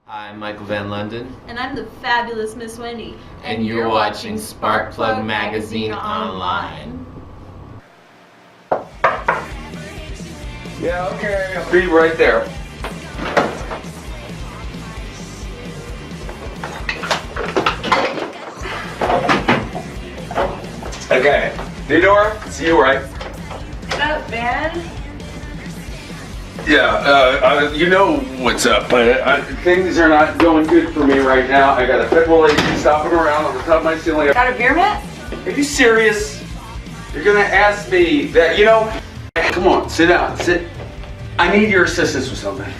I'm Michael Van London. And I'm the fabulous Miss Wendy. And you're watching Sparkplug Magazine Online. Yeah, okay, I'll be right there. Okay, Theodora, see you right. What up, man? Yeah, you know what's up, but things are not going good for me right now. I got a federal agent stopping around on the top of my ceiling. Got a beer mat? Are you serious? You're gonna ask me that, you know? Come on, sit down, sit. I need your assistance with something.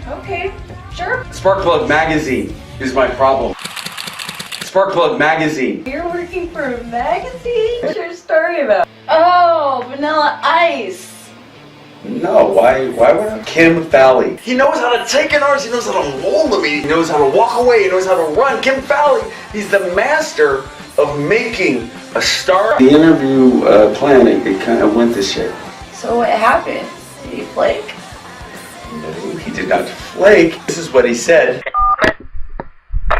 Okay, sure. Sparkplug Magazine is my problem. Sparkplug Magazine. You're working for a magazine? What's your story about? Oh, Vanilla Ice. No, why would I? Kim Fowley. He knows how to take an artist, he knows how to mold them, he knows how to walk away, he knows how to run. Kim Fowley, he's the master of making a star. The interview planning, it kind of went to shit. So what happened? Did he flake? No, he did not flake. This is what he said.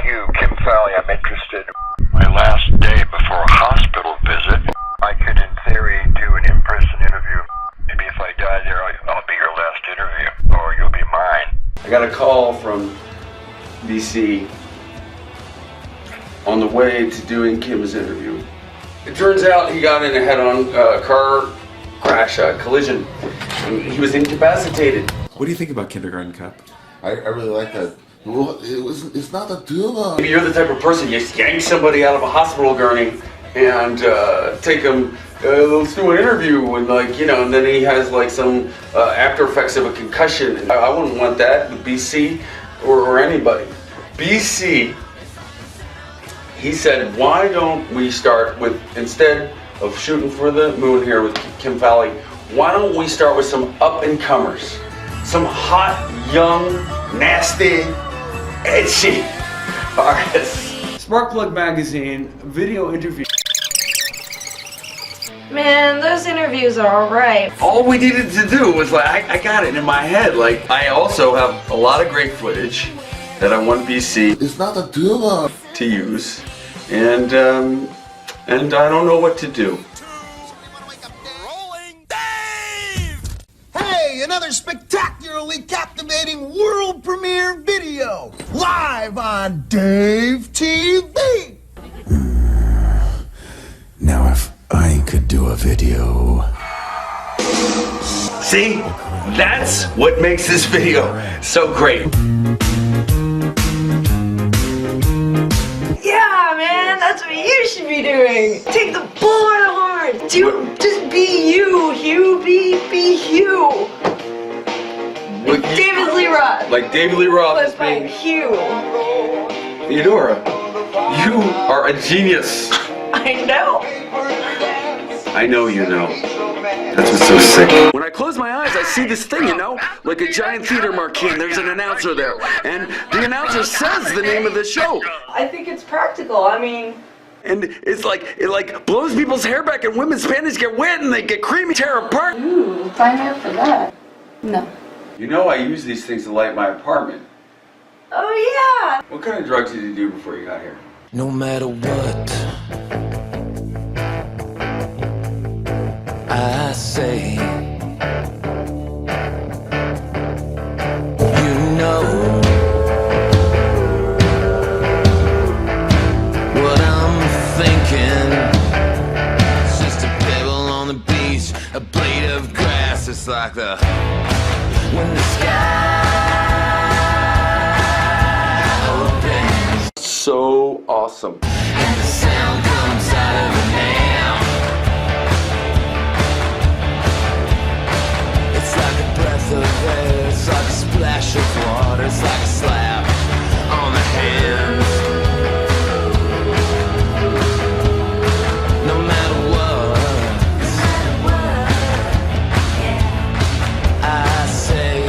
You, Kim Fowley, I'm interested. My last day before a hospital visit, I could in theory do an in-person interview. Maybe if I die there, I'll be your last interview, or you'll be mine. I got a call from BC on the way to doing Kim's interview. It turns out he got in a head-on car crash, collision, and he was incapacitated. What do you think about Kindergarten Cup? I really like that. Well, it's not a tuna. Maybe you're the type of person you yank somebody out of a hospital gurney and take him. Let's do an interview and and then he has like some after effects of a concussion. I wouldn't want that with BC or anybody. BC, he said, why don't we start with, instead of shooting for the moon here with Kim Fowley, why don't we start with some up-and-comers? Some hot, young, nasty, edgy artists. Sparkplug Magazine video interview. Man, those interviews are alright. All we needed to do was I got it in my head. I also have a lot of great footage that I want BC It's not a tuna. to use, and I don't know what to do. Hey, another spectacularly captivating world premiere video, live on Dave TV. Now if I could do a video. See? That's what makes this video so great. Yeah, man, that's what you should be doing. Take the bull by the horn. Just be you, Hugh. Be Hugh. Like David Lee Roth. Like David Lee Roth But is by being Hugh. Theodora. You are a genius. I know. I know you know. That's what's so sick. When I close my eyes, I see this thing, like a giant theater marquee, and there's an announcer there. And the announcer says the name of the show. I think it's practical. I mean, And it's it blows people's hair back, and women's panties get wet, and they get creamy, tear apart. ooh, sign me up for that. No. You know I use these things to light my apartment. Oh yeah. What kind of drugs did you do before you got here? No matter what I say, you know what I'm thinking. It's just a pebble on the beach, a blade of grass. It's like when the sky opens So awesome. and the sound comes out of the dam. It's like a breath of air, it's like a splash of water, it's like a slap on the hand. No matter what I say,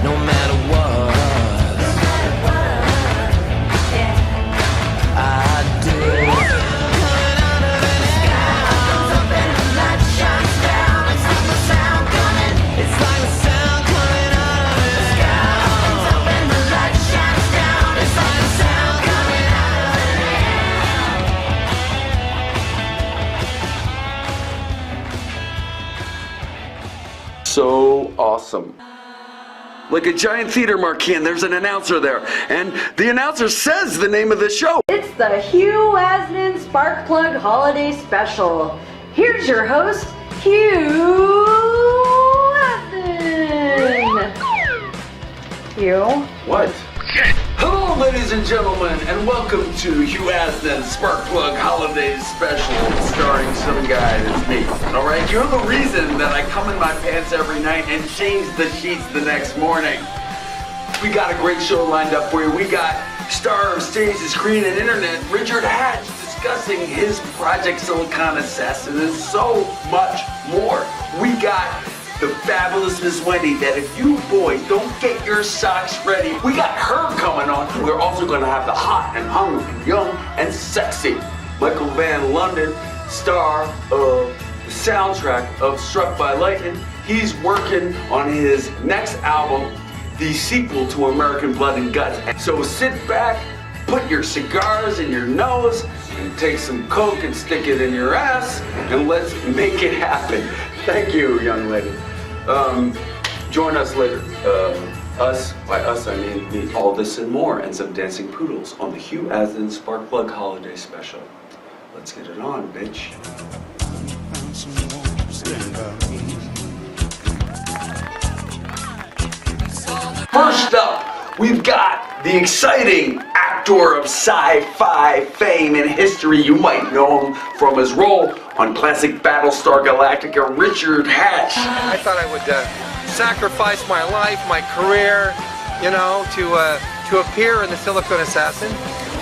no matter what I do. Coming under the sky, comes up and the light shines down. It's like the sound coming. It's like the sound. so awesome. Like a giant theater marquee, and there's an announcer there. And the announcer says the name of the show. It's the Hugh Asnan Sparkplug Holiday Special. Here's your host, Hugh Asnan. Hugh? What? Hello, ladies and gentlemen, and welcome to Hugh Asnan's Sparkplug Holidays Special, starring some guy that's me. Alright, you're the reason that I come in my pants every night and change the sheets the next morning. We got a great show lined up for you. We got star of stage, screen, and internet, Richard Hatch, discussing his project Silicon Assassin, and so much more. We got the fabulous Miss Wendy, that if you boys don't get your socks ready, we got her coming on. We're also going to have the hot and hungry and young and sexy Michael Van London, star of the soundtrack of Struck by Lightning. He's working on his next album, the sequel to American Blood and Guts. So sit back, put your cigars in your nose, and take some coke and stick it in your ass, and let's make it happen. Thank you, young lady. Join us later. Us, by us I mean me. All this and more, and some dancing poodles on the Hugh Asnan Sparkplug Holiday Special. Let's get it on, bitch. First up, we've got the exciting actor of sci-fi fame and history. You might know him from his role on classic Battlestar Galactica, Richard Hatch. I thought I would sacrifice my life, my career, you know, to appear in the Silicon Assassin,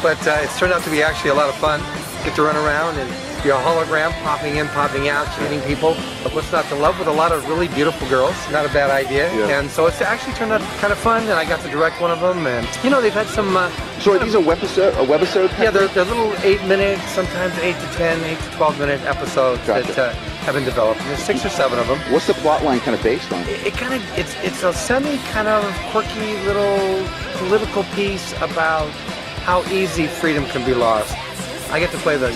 but it's turned out to be actually a lot of fun. Get to run around and be a hologram, popping in, popping out, shooting people. What's not to love with a lot of really beautiful girls? Not a bad idea. Yeah. And so it's actually turned out kind of fun, and I got to direct one of them, and you know, they've had some... so are these a webisode? Yeah, they're little 8-minute, sometimes 8 to 10, 8 to 12-minute episodes that have been developed. And there's 6 or 7 of them. What's the plot line kind of based on? It's a semi kind of quirky little political piece about how easy freedom can be lost. I get to play the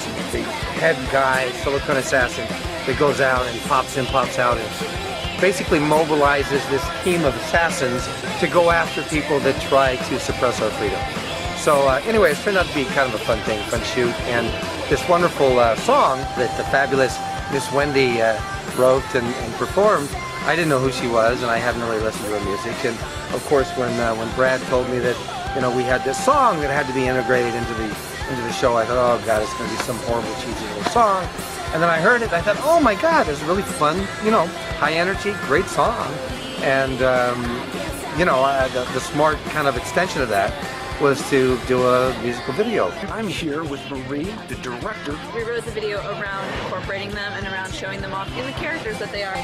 head guy, Silicon Assassin, that goes out and pops in, pops out, and basically mobilizes this team of assassins to go after people that try to suppress our freedom. So anyway, it's turned out to be kind of a fun thing, fun shoot, and this wonderful song that the fabulous Miss Wendy wrote and performed, I didn't know who she was, and I hadn't really listened to her music. And of course, when Brad told me that, you know, we had this song that had to be integrated into the show, I thought, oh God, it's going to be some horrible, cheesy little song. And then I heard it, I thought, oh my God, it's really fun, you know, high energy, great song. And, you know, the smart kind of extension of that was to do a musical video. I'm here with Marie, the director. We wrote the video around incorporating them and around showing them off in the characters that they are.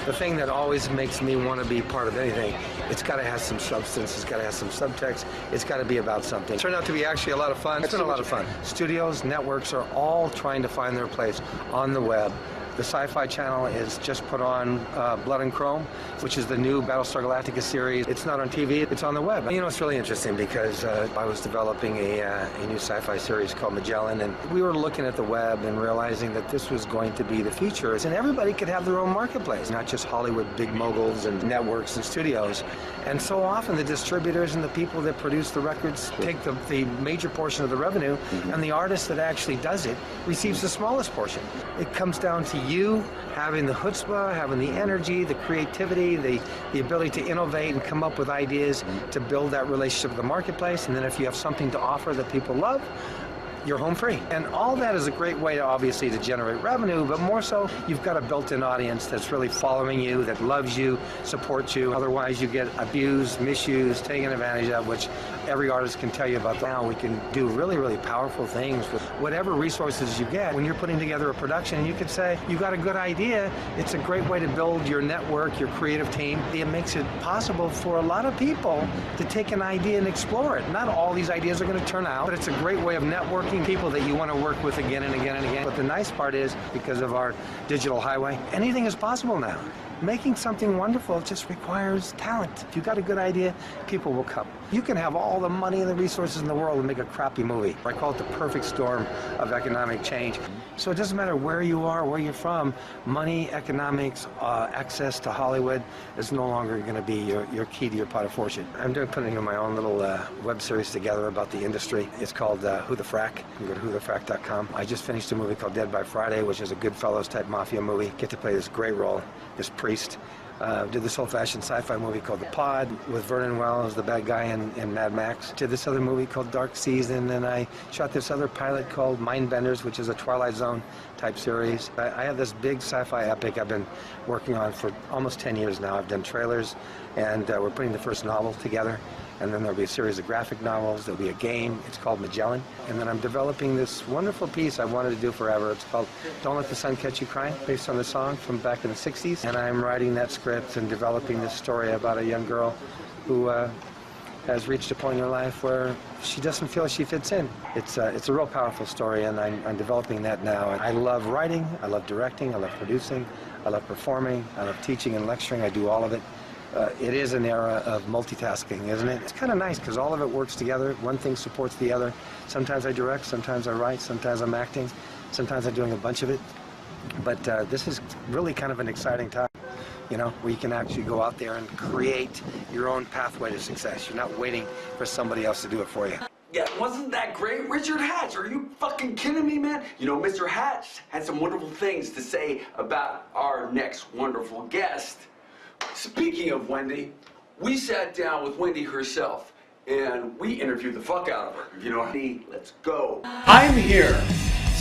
The thing that always makes me want to be part of anything, it's got to have some substance, it's got to have some subtext, it's got to be about something. It turned out to be actually a lot of fun. It's been a lot of fun. Studios, networks are all trying to find their place on the web. The Sci-Fi Channel has just put on Blood and Chrome, which is the new Battlestar Galactica series. It's not on TV, it's on the web. You know, it's really interesting because I was developing a new sci-fi series called Magellan, and we were looking at the web and realizing that this was going to be the future, and everybody could have their own marketplace, not just Hollywood big moguls and networks and studios. And so often the distributors and the people that produce the records take the major portion of the revenue, and the artist that actually does it receives the smallest portion. It comes down to you having the chutzpah, having the energy, the creativity, the ability to innovate and come up with ideas to build that relationship with the marketplace. And then if you have something to offer that people love, you're home free. And all that is a great way to obviously to generate revenue, but more so you've got a built-in audience that's really following you, that loves you, supports you. Otherwise you get abused, misused, taken advantage of, which every artist can tell you about. Now we can do really, really powerful things with whatever resources you get. When you're putting together a production, you could say, you got a good idea, it's a great way to build your network, your creative team. It makes it possible for a lot of people to take an idea and explore it. Not all these ideas are going to turn out, but it's a great way of networking people that you want to work with again and again and again. But the nice part is, because of our digital highway, anything is possible now. Making something wonderful just requires talent. If you've got a good idea, people will come. You can have all the money and the resources in the world and make a crappy movie. I call it the perfect storm of economic change. So it doesn't matter where you are, where you're from, money, economics, access to Hollywood is no longer going to be your key to your pot of fortune. I'm putting my own little web series together about the industry. It's called Who the Frack. You can go to whothefrack.com. I just finished a movie called Dead by Friday, which is a Goodfellas type mafia movie. Get to play this great role, this priest. Did this old-fashioned sci-fi movie called The Pod with Vernon Wells, the bad guy in Mad Max. Did this other movie called Dark Season, and I shot this other pilot called Mindbenders, which is a Twilight Zone type series. I have this big sci-fi epic I've been working on for almost 10 years now. I've done trailers, and we're putting the first novel together. And then there'll be a series of graphic novels. There'll be a game. It's called Magellan. And then I'm developing this wonderful piece I wanted to do forever. It's called Don't Let the Sun Catch You Crying, based on the song from back in the 60s. And I'm writing that script and developing this story about a young girl who has reached a point in her life where she doesn't feel she fits in. It's a real powerful story, and I'm developing that now. I love writing. I love directing. I love producing. I love performing. I love teaching and lecturing. I do all of it. It is an era of multitasking, isn't it? It's kind of nice because all of it works together. One thing supports the other. Sometimes I direct, sometimes I write, sometimes I'm acting, sometimes I'm doing a bunch of it. But this is really kind of an exciting time, you know, where you can actually go out there and create your own pathway to success. You're not waiting for somebody else to do it for you. Yeah, wasn't that great? Richard Hatch, are you fucking kidding me, man? You know, Mr. Hatch had some wonderful things to say about our next wonderful guest. Speaking of Wendy, we sat down with Wendy herself and we interviewed the fuck out of her. You know, Wendy, let's go. I'm here,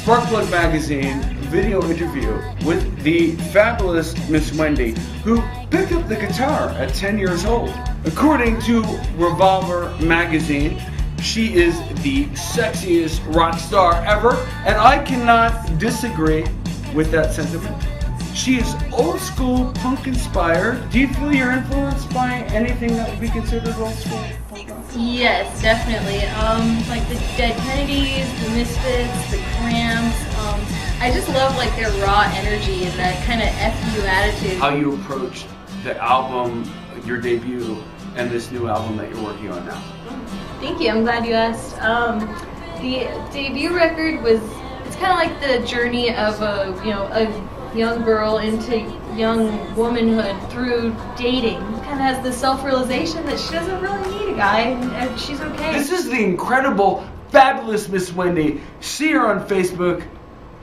SPARKPLUG Magazine video interview with the fabulous Miss Wendy, who picked up the guitar at 10 years old. According to Revolver Magazine, she is the sexiest rock star ever, and I cannot disagree with that sentiment. She is old school punk inspired. Do you feel you're influenced by anything that would be considered old school punk rock? Yes, definitely. Like the Dead Kennedys, the Misfits, the Cramps. I just love like their raw energy and that kind of FU attitude. How you approached the album, your debut, and this new album that you're working on now? Thank you. I'm glad you asked. The debut record was, it's kind of like the journey of a young girl into young womanhood through dating. Kind of has the self-realization that she doesn't really need a guy and she's okay. This is the incredible, fabulous Miss Wendy. See her on Facebook,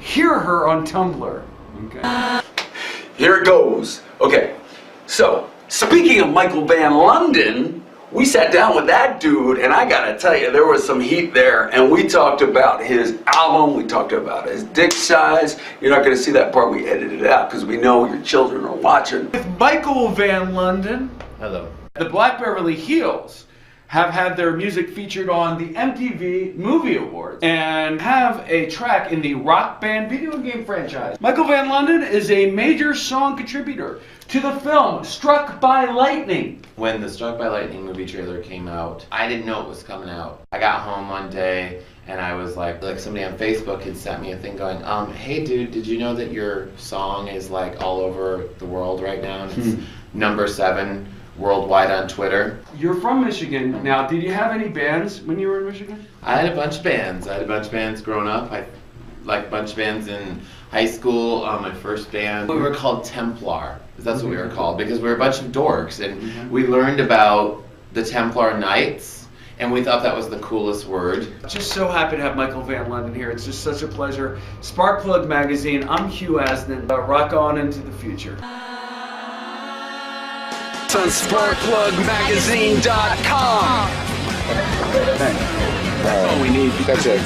hear her on Tumblr. Okay. Here it goes. Okay, so speaking of Michael Van London, we sat down with that dude, and I gotta tell you, there was some heat there, and we talked about his album, we talked about his dick size. You're not gonna see that part, we edited it out, because we know your children are watching. With Michael Van London, hello. The Black Beverly Hills have had their music featured on the MTV Movie Awards and have a track in the Rock Band video game franchise. Michael Van London is a major song contributor to the film Struck by Lightning. When the Struck by Lightning movie trailer came out, I didn't know it was coming out. I got home one day and I was like somebody on Facebook had sent me a thing going, hey dude, did you know that your song is like all over the world right now? And it's number 7 worldwide on Twitter. You're from Michigan. Now, did you have any bands when you were in Michigan? I had a bunch of bands. I had a bunch of bands growing up. I liked a bunch of bands in high school. My first band, we were called Templar. That's what we were called because we were a bunch of dorks and we learned about the Templar Knights and we thought that was the coolest word. Just so happy to have Michael Van London here. It's just such a pleasure. SPARKPLUG Magazine, I'm Hugh Asnan. Rock on into the future. On SparkPlugMagazine.com. That's all we need. That's it.